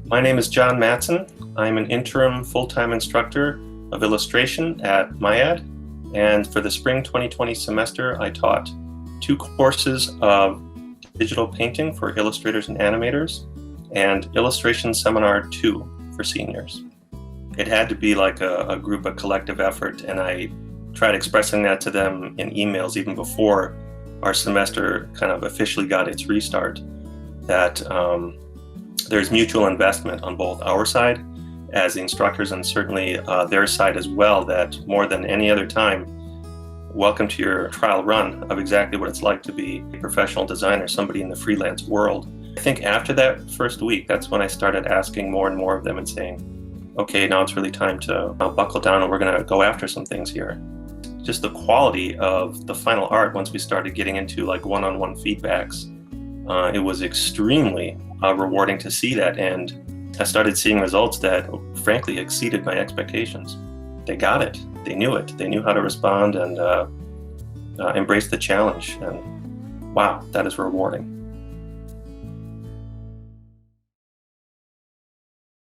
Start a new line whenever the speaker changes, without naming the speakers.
My name is John Matson. I'm an interim full-time instructor of illustration at MIAD, and for the spring 2020 semester, I taught 2 courses of digital painting for illustrators and animators, and Illustration Seminar 2 for seniors. It had to be like a group, a collective effort, and I tried expressing that to them in emails even before our semester kind of officially got its restart, that there's mutual investment on both our side as the instructors and certainly their side as well, that more than any other time, welcome to your trial run of exactly what it's like to be a professional designer, somebody in the freelance world. I think after that first week, that's when I started asking more and more of them and saying, okay, now it's really time to buckle down and we're going to go after some things here. Just the quality of the final art, once we started getting into like one-on-one feedbacks, it was extremely rewarding to see that, and I started seeing results that frankly exceeded my expectations. They got it, they knew it, they knew how to respond and embrace the challenge, and wow, that is rewarding.